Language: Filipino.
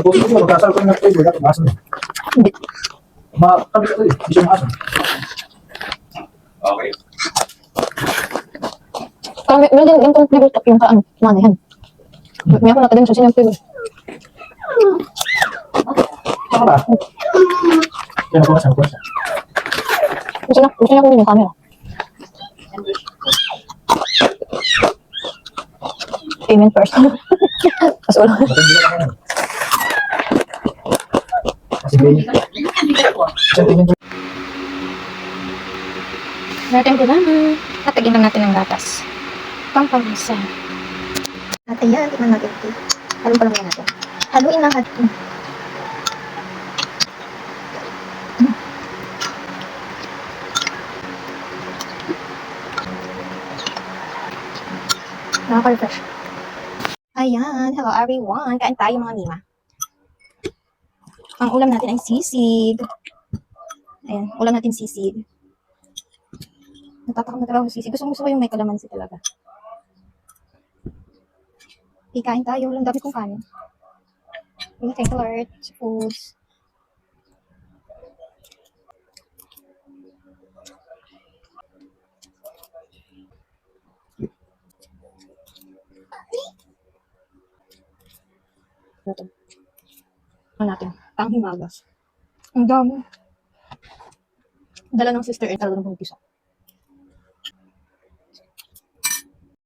Pag-post mo, magkasal ko ng flavor, dapat maasan. Hindi. Matabi ka hindi siya maasan. Okay. Meron din ganitong flavor top yung kaano, manahan. May ako nakadin sa sinyang flavor. Saka ba? Yan ako kasi, ako kasi. Gusto niya kunin yung camera. Payment first. Mas ulo. Matindi ka lang. Kasi may... Isang tingin ko. Natin ko naman. Natagyan lang natin ang gatas. Pampamisa. At ayan, tikman natin ito. Halong pa lang yan natin. Haluin lang natin. Nakaka-refresh. Ayan, hello everyone. Kain tayo mga Mima. Ang ulam natin ay sisig. Ayan, ulam natin sisig. Natatakam na talaga ako sisig. Gusto ko yung may kalamansi talaga. Kain tayo. Walang dami kong kanin. Thank you Lord sa foods. Ito. Ano natin? Panghimagas. Ang dami. Dala ng sister talagang pang pisa.